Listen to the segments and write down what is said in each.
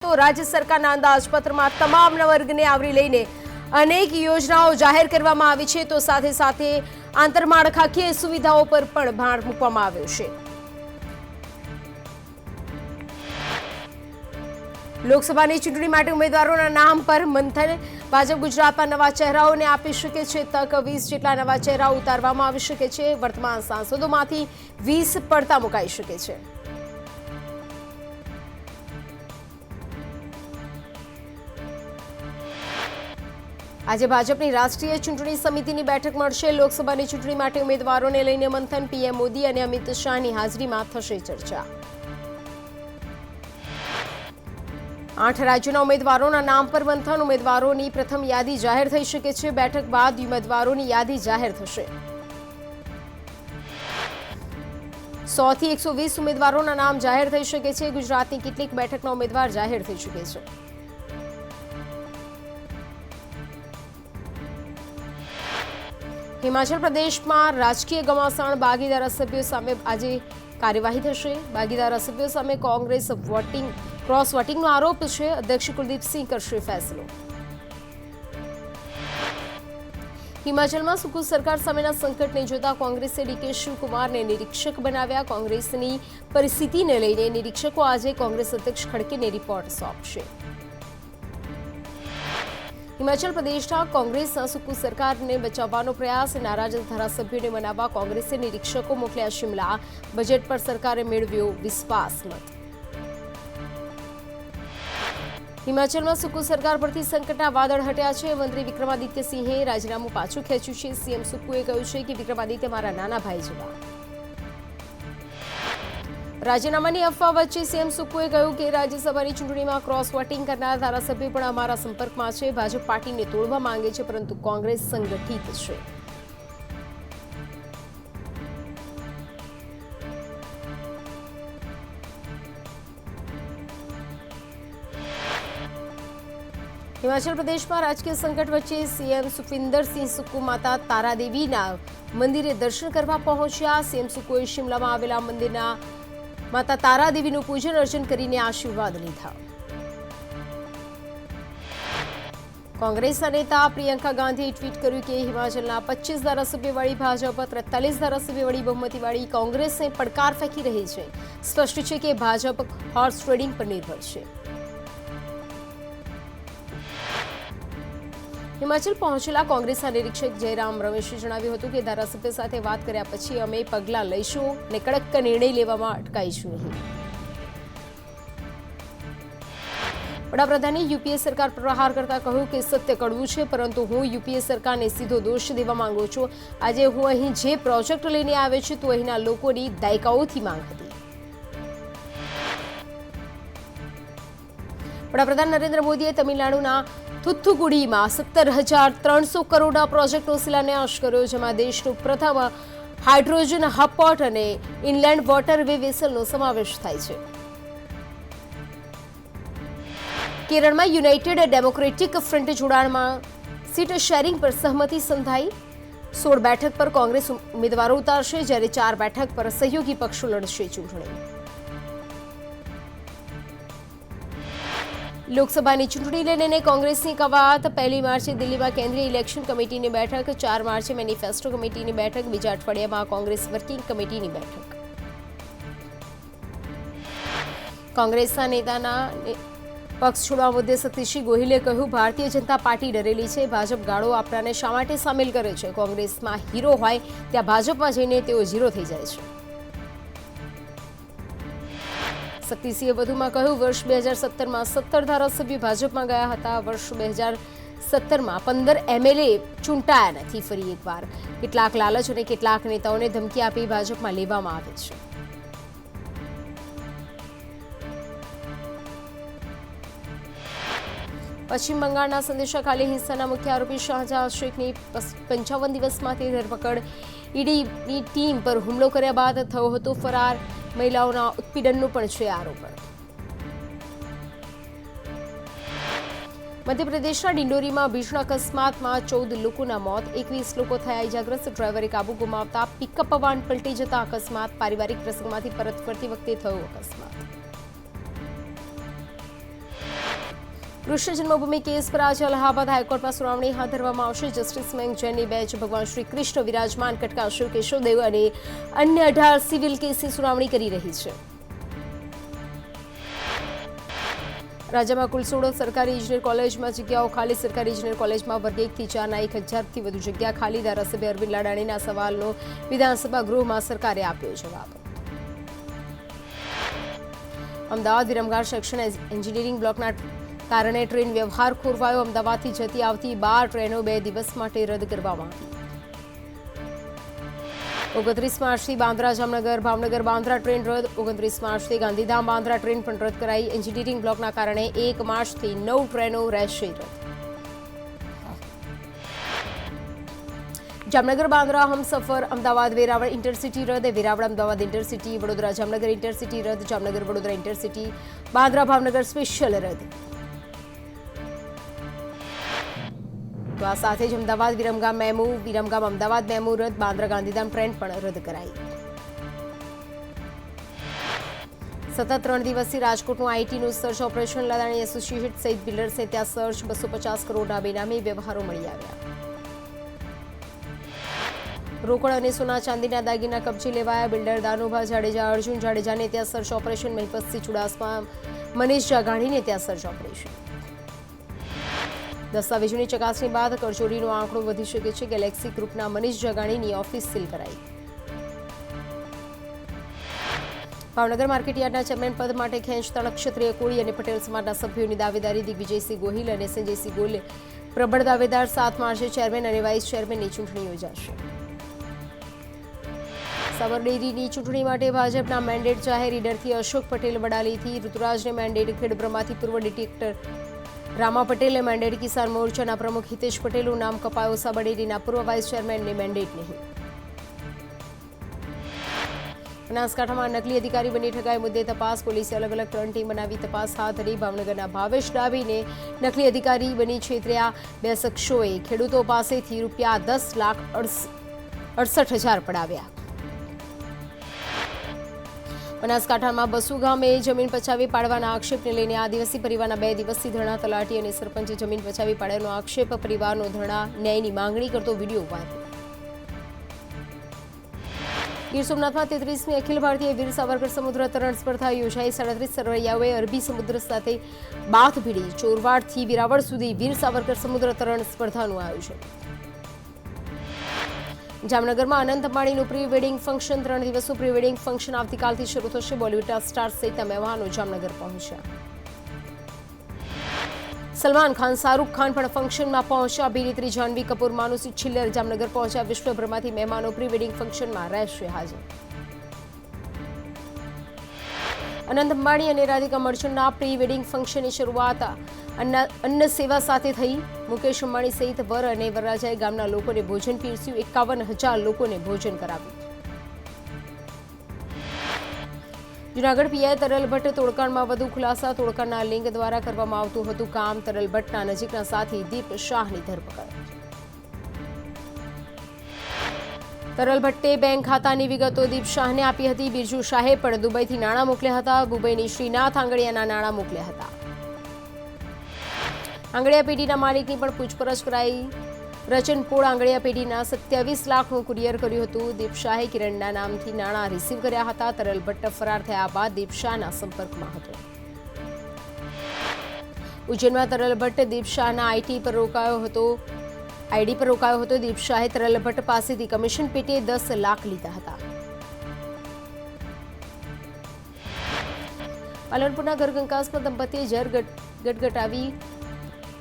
તો રાજ્ય સરકારના અંદાજપત્રમાં તમામ વર્ગને આવરી લઈને અનેક યોજનાઓ જાહેર કરવામાં આવી છે, તો સાથે સાથે આંતરમાળખાકીય સુવિધાઓ પર પણ ભાર મૂકવામાં આવ્યો છે। લોકસભાની ચૂંટણી માટે ઉમેદવારોના નામ પર મંથન। ભાજપ ગુજરાતમાં નવા ચહેરાઓને આપી શકે છે તક। 20 જેટલા નવા ચહેરાઓ ઉતારવામાં આવી શકે છે। વર્તમાન સાંસદોમાંથી 20 પડતા મુકાઈ શકે છે। આજે ભાજપની રાષ્ટ્રીય ચૂંટણી સમિતિની બેઠક મળશે। લોકસભાની ચૂંટણી માટે ઉમેદવારોને લઈને મંથન। પીએમ મોદી અને અમિત શાહની હાજરીમાં થશે ચર્ચા। 8 રાજ્યોના ઉમેદવારોના નામ પર મંથન। ઉમેદવારોની પ્રથમ યાદી જાહેર થઈ શકે છે। બેઠક બાદ ઉમેદવારોની યાદી જાહેર થશે। 100 થી 120 ઉમેદવારોના નામ જાહેર થઈ શકે છે। ગુજરાતની કેટલીક બેઠકના ઉમેદવાર જાહેર થઈ શકે છે। હિમાચલ પ્રદેશમાં રાજકીય ઘમાસાણ। બાગી ધારાસભ્યો સામે આજે કાર્યવાહી થશે। બાગી ધારાસભ્યો સામે કોંગ્રેસ ક્રોસ વોટિંગનો આરોપ છે। અધ્યક્ષ કુલદીપસિંહ કરશે ફેસલો। હિમાચલમાં સુકુ સરકાર સામેના સંકટને જોતા કોંગ્રેસે ડીકે શિવકુમારને નિરીક્ષક બનાવ્યા। કોંગ્રેસની પરિસ્થિતિને લઈને નિરીક્ષકો આજે કોંગ્રેસ અધ્યક્ષ ખડગેને રિપોર્ટ સોંપશે। હિમાચલ પ્રદેશના કોંગ્રેસના સુકુ સરકારને બચાવવાનો પ્રયાસ। નારાજ ધારાસભ્યોને મનાવવા કોંગ્રેસે નિરીક્ષકો મોકલ્યા શિમલા। બજેટ પર સરકારે મેળવ્યો વિશ્વાસ મત। હિમાચલમાં સુકુ સરકાર પરથી સંકટના વાદળ હટ્યા છે। મંત્રી વિક્રમાદિત્યસિંહે રાજીનામું પાછું ખેંચ્યું છે। સીએમ સુક્કુએ કહ્યું છે કે વિક્રમાદિત્ય મારા નાના ભાઈ જેવા। રાજીનામાની અફવા વચ્ચે સીએમ સુક્કુએ કહ્યું કે રાજ્યસભાની ચૂંટણીમાં ક્રોસ વોટિંગ કરનાર ધારાસભ્યો પણ અમારા સંપર્કમાં છે। ભાજપ પાર્ટીને તોડવા માંગે છે, પરંતુ કોંગ્રેસ સંગઠિત છે। હિમાચલ પ્રદેશમાં રાજકીય સંકટ વચ્ચે સીએમ સુખવિન્દરસિંહ સુક્કુ માતા તારાદેવીના મંદિરે દર્શન કરવા પહોંચ્યા। સીએમ સુક્કુએ શિમલામાં આવેલા મંદિરના માતા તારાદેવીનું પૂજન અર્ચન કરીને આશીર્વાદ લીધા। કોંગ્રેસના નેતા પ્રિયંકા ગાંધીએ ટ્વીટ કર્યું કે હિમાચલના 25 ધારાસભ્યવાળી ભાજપ 43 ધારાસભ્યવાળી બહુમતીવાળી કોંગ્રેસને પડકાર ફેંકી રહી છે। સ્પષ્ટ છે કે ભાજપ હોર્સ ટ્રેડિંગ પર નિર્ભર છે। હિમાચલ પહોંચેલા કોંગ્રેસના નિરીક્ષક જયરામ રમેશે જણાવ્યું હતું કે ધારાસભ્ય સાથે વાત કર્યા પછી અમે પગલાં લઈશું અને કડક નિર્ણય લેવામાં અટકાઈશું નહીં। વડાપ્રધાને યુપીએ સરકાર પર પ્રહાર કરતા કહ્યું કે સત્ય કડવું છે, પરંતુ હું યુપીએ સરકારને સીધો દોષ દેવા માંગુ છું। આજે હું અહીં જે પ્રોજેક્ટ લઈને આવ્યો છું તો અહીંના લોકોની દાયકાઓથી માંગ હતી। વડાપ્રધાન નરેન્દ્ર મોદીએ તમિલનાડુના થુથુકુડીમાં 17,300 કરોડના પ્રોજેક્ટનો શિલાન્યાસ કર્યો, જેમાં દેશનું પ્રથમ હાઇડ્રોજન હબપોર્ટ અને ઇનલેન્ડ વોટરવે વેસલનો સમાવેશ થાય છે। કેરળમાં યુનાઇટેડ ડેમોક્રેટિક ફ્રન્ટ જોડાણમાં સીટ શેરિંગ પર સહમતિ સંધાઈ। 16 બેઠક પર કોંગ્રેસ ઉમેદવારો ઉતારશે, જ્યારે 4 બેઠક પર સહયોગી પક્ષો લડશે ચૂંટણી। લોકસભાની ચૂંટણીને લઈને કોંગ્રેસની કવાયત। 1 માર્ચે દિલ્હીમાં કેન્દ્રીય ઇલેક્શન કમિટીની બેઠક, 4 માર્ચે મેનિફેસ્ટો કમિટીની બેઠક, બીજા અઠવાડિયામાં કોંગ્રેસ વર્કિંગ કમિટીની બેઠક। કોંગ્રેસના નેતાના પક્ષ છોડવા મુદ્દે સતીશસિંહ ગોહિલે કહ્યું, ભારતીય જનતા પાર્ટી ડરેલી છે। ભાજપ ગાળો આપનારને શા માટે સામેલ કરે છે? કોંગ્રેસમાં હીરો હોય ત્યાં ભાજપમાં જઈને તેઓ ઝીરો થઈ જાય છે। શક્તિસિંહે વધુમાં કહ્યું, વર્ષ 2017માં 17 ધારાસભ્યો ભાજપમાં ગયા હતા। વર્ષ 2017માં 15 એમએલએ ચૂંટાયા નથી। ફરી એકવાર કેટલાક લાલચ અને કેટલાક નેતાઓને ધમકી આપી ભાજપમાં લેવામાં આવે છે। પશ્ચિમ બંગાળના સંદેશાખાલી હિંસાના મુખ્ય આરોપી શાહજહાં શેખની 55 દિવસમાંથી ધરપકડ। ઈડીની ટીમ પર હુમલો કર્યા બાદ થયો હતો ફરાર। મહિલાઓના ઉત્પીડનનો પણ છે આરોપ। મધ્યપ્રદેશના ડિંડોરીમાં ભીષણ અકસ્માતમાં 14 લોકોના મોત, 21 લોકો થયા ઇજાગ્રસ્ત। ડ્રાઈવરે કાબુ ગુમાવતા પિકઅપ વાન પલટી જતા અકસ્માત। પારિવારિક પ્રસંગમાંથી પરત ફરતી વખતે થયો અકસ્માત। કૃષ્ણ જન્મભૂમિ કેસ પર આજે અલ્હાબાદ હાઈકોર્ટમાં સુનાવણી હાથ ધરવામાં આવશે. જસ્ટિસ મયંક જૈનની બેન્ચ ભગવાન શ્રી કૃષ્ણ વિરાજમાન કટકા શિવ કેશવદેવ અને અન્ય 18 સિવિલ કેસની સુનાવણી કરી રહી છે. રાજ્યમાં કુલ 16 સરકારી ઇજનેર કોલેજમાં જગ્યાઓ ખાલી. સરકારી ઇજનેર કોલેજમાં વર્ગ 1 થી 4 ના 1000થી વધુ જગ્યા ખાલી. ધારાસભ્ય અરવિંદ લાડાણીના સવાલનો વિધાનસભા ગૃહમાં સરકારે આપ્યો જવાબ. અમદાવાદ વિરમગામ સેક્શન એન્જિનિયરિંગ બ્લોકના કારણે ટ્રેન વ્યવહાર ખોરવાયો. અમદાવાદથી જતી આવતી 12 ટ્રેનો 2 દિવસ માટે રદ કરવામાં આવી. 29 માર્ચથી બાંદ્રા જામનગર ભાવનગર બાંદ્રા ટ્રેન રદ. 29 માર્ચથી ગાંધીધામ બાંદ્રા ટ્રેન પણ રદ કરાઈ. એન્જિનિયરિંગ બ્લોકના કારણે 1 માર્ચથી 9 ટ્રેનો રહેશે રદ. જામનગર બાંદ્રા હમસફર અમદાવાદ વેરાવળ ઇન્ટરસિટી રદ. વેરાવળ અમદાવાદ ઇન્ટરસિટી. વડોદરા જામનગર ઇન્ટરસિટી રદ. જામનગર વડોદરા ઇન્ટરસિટી. બાંદ્રા ભાવનગર સ્પેશિયલ રદ. તો આ સાથે જ અમદાવાદ વિરમગામ મેમુ વિરમગામ અમદાવાદ મેમુ રદ. બાંદ્રા ગાંધીધામ ટ્રેન પણ રદ કરાઈ. સતત 3 દિવસથી રાજકોટનું આઈટીનું સર્ચ ઓપરેશન. લદાણી એસોસિએટ સહિત બિલ્ડર્સને ત્યાં સર્ચ. 250 કરોડના બેનામી વ્યવહારો મળી આવ્યા. રોકડ અને સોના ચાંદીના દાગીના કબજે લેવાયા. બિલ્ડર દાનુભા જાડેજા અર્જુન જાડેજાને ત્યાં સર્ચ ઓપરેશન. મહિપતસિંહ ચુડાસમા મનીષ જાગાણીને ત્યાં સર્ચ ઓપરેશન. દસ્તાવેજોની ચકાસણી બાદ કરચોરીનો આંકડો વધી શકે છે. ગેલેક્સી ગ્રુપના મનીષ જગાણીની ઓફિસ સીલ કરાઈ. ભાવનગર માર્કેટયાર્ડના ચેરમેન પદ માટે ખેંચતા ક્ષત્રિય કોળી અને પટેલ સમાજના સભ્યોની દાવેદારી. દિગ્વિજયસિંહ ગોહિલ અને સંજયસિંહ ગોલે પ્રબળ દાવેદાર. 7 માર્ચે ચેરમેન અને વાઇસ ચેરમેનની ચૂંટણી યોજાશે. સાબરડેરીની ચૂંટણી માટે ભાજપના મેન્ડેટ જાહેર. ઈડરથી અશોક પટેલ, વડાલીથી ઋતુરાજને મેન્ડેટ. ખેડબ્રહ્માથી પૂર્વ ડિરેક્ટર રામા પટેલને મેન્ડેટ. કિસાન મોરચાના પ્રમુખ હિતેશ પટેલનું નામ કપાયો. સાબરડેરીના પૂર્વ વાઇસ ચેરમેનને મેન્ડેટ નહીં. બનાસકાંઠામાં નકલી અધિકારી બની ઠગાઈ મુદ્દે તપાસ. પોલીસે અલગ અલગ 3 ટીમ બનાવી તપાસ હાથ ધરી. ભાવનગરના ભાવેશ ડાભીને નકલી અધિકારી બની છેતર્યા. 2 શખ્સોએ ખેડૂતો પાસેથી ₹10,68,000 પડાવ્યા. બનાસકાંઠામાં બસુ ગામે જમીન પચાવી પાડવાના આક્ષેપને લઈને આદિવાસી પરિવારના 2 દિવસથી ધરણા. તલાટી અને સરપંચે જમીન પચાવી પાડવાનો આક્ષેપ. પરિવારનો ધરણા ન્યાયની માંગણી કરતો વિડીયો વાયરલ. ગીર સોમનાથમાં 33મી અખિલ ભારતીય વીર સાવરકર સમુદ્ર તરણ સ્પર્ધા યોજાઈ. 37 તરવૈયાઓએ અરબી સમુદ્ર સાથે બાથ ભીડી. ચોરવાડથી વેરાવળ સુધી વીર સાવરકર સમુદ્ર તરણ સ્પર્ધાનું આયોજન. જામનગરમાં અનંત અંબાણીનું પ્રી વેડિંગ ફંક્શન. 3 દિવસનું પ્રી વેડિંગ ફંક્શન આવતીકાલથી શરૂ થશે. બોલિવૂડના સ્ટાર સહિતના મહેમાનો જામનગર પહોંચ્યા. સલમાન ખાન, શાહરૂખ ખાન પણ ફંક્શનમાં પહોંચ્યા. અભિનેત્રી જાહ્નવી કપૂર, માનુષી છિલ્લર જામનગર પહોંચ્યા. વિશ્વભરમાંથી મહેમાનો પ્રી વેડિંગ ફંક્શનમાં રહેશે હાજર. અનંત અંબાણી અને રાધિકા મર્ચન્ટના પ્રી વેડિંગ ફંક્શનની શરૂઆત અન્ન સેવા સાથે થઈ. મુકેશ અંબાણી સહિત વર અને વરરાજાએ ગામના લોકોને ભોજન પીરસ્યું. 51,000 લોકોને ભોજન કરાવ્યું. જૂનાગઢ પીઆઈ તરલ ભટ્ટ તોડકાંડમાં વધુ ખુલાસા. તોડકાંડના લિંક દ્વારા કરવામાં આવતું હતું કામ. તરલ ભટ્ટના નજીકના સાથી દીપ શાહની ધરપકડ. તરલ ભટ્ટે બેંક ખાતાની વિગતો દીપ શાહને આપી હતી. બિરજુ શાહે પણ દુબઈથી નાણાં મોકલ્યા હતા. દુબઈની શ્રીનાથ આંગડિયાના નાણાં મોકલ્યા હતા. આંગડિયા પેઢીના માલિકની પણ પૂછપરછ કરાઈ. રચનપોળ આંગડિયા પેઢીના 27 લાખનું કુરિયર કર્યું હતું. દીપ શાહે કિરણના નામથી નાણાં રિસીવ કર્યા હતા. તરલ ભટ્ટ ફરાર થયા બાદ દીપ શાહના સંપર્કમાં હતો. ઉજ્જૈનમાં તરલ ભટ્ટ દીપ શાહના આઈડી પર રોકાયો હતો. દીપ શાહે તરલ ભટ્ટ પાસેથી કમિશન પેટે 10 લાખ લીધા હતા. પાલનપુરના ઘરકંકાસમાં દંપતીએ ઝેર ગટગટાવી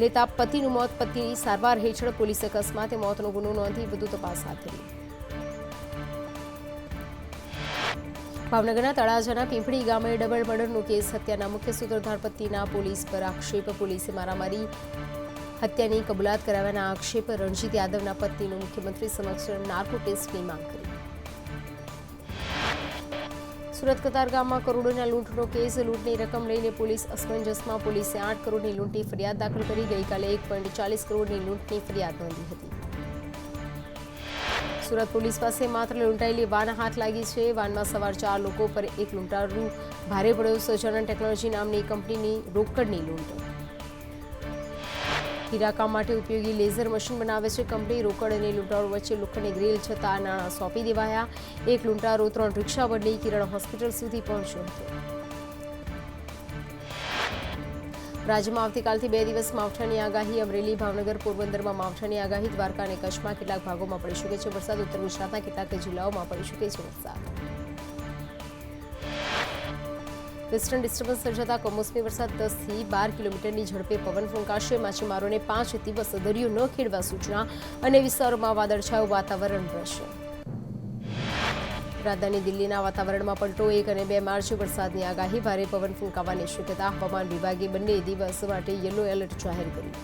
લેતા પતિનું મોત. પતિની સારવાર હેઠળ પોલીસે અકસ્માતે મોતનો ગુનો નોંધી વધુ તપાસ હાથ ધરી. ભાવનગરના તળાજાના પીંપળી ગામે ડબલ મર્ડરનો કેસ. હત્યાના મુખ્ય સૂત્રધાર પતિના પોલીસ પર આક્ષેપ. પોલીસે મારામારી હત્યાની કબૂલાત કરાવ્યાના આક્ષેપ. રણજીત યાદવના પત્નીનું મુખ્યમંત્રી સમક્ષ નાર્કો ટેસ્ટની માંગ કરી. સુરત કતારગામમાં કરોડોના લૂંટનો કેસ. લૂંટની રકમ લઈને પોલીસ અસમંજસમાં. પોલીસે 8 કરોડની લૂંટની ફરિયાદ દાખલ કરી. ગઈકાલે 1.40 કરોડની લૂંટની ફરિયાદ નોંધી હતી. સુરત પોલીસ પાસે માત્ર લૂંટાયેલી વાન હાથ લાગી છે. વાનમાં સવાર 4 લોકો પર એક લૂંટારૂ ભારે પડ્યો. સજ્જનન ટેકનોલોજી નામની કંપનીની રોકડની લૂંટ. હીરાકામ માટે ઉપયોગી લેઝર મશીન બનાવે છે કંપની. રોકડ અને લૂંટારો વચ્ચે લોખંડની ગ્રીલ છતાં નાણાં સોંપી દેવાયા. એક લૂંટારો 3 રિક્ષા બદલી કિરણ હોસ્પિટલ સુધી પહોંચ્યો હતો. રાજ્યમાં આવતીકાલથી 2 દિવસ માવઠાની આગાહી. અમરેલી, ભાવનગર, પોરબંદરમાં માવઠાની આગાહી. દ્વારકા અને કચ્છમાં કેટલાક ભાગોમાં પડી શકે છે વરસાદ. ઉત્તર ગુજરાતના કેટલાક જિલ્લાઓમાં પડી શકે છે વરસાદ. વેસ્ટર્ન ડિસ્ટર્બન્સ સર્જાતા કમોસમી વરસાદ. 10 થી 12 કિલોમીટરની ઝડપે પવન ફૂંકાશે. માછીમારોને 5 દિવસ દરિયો ન ખેડવા સૂચના. અને વિસ્તારોમાં વાદળછાયું વાતાવરણ રહેશે. રાજધાની દિલ્હીના વાતાવરણમાં પલટો. 1 અને 2 માર્ચે વરસાદની આગાહી. ભારે પવન ફૂંકાવાની શક્યતા. હવામાન વિભાગે બંને દિવસ માટે યલો એલર્ટ જાહેર કર્યું.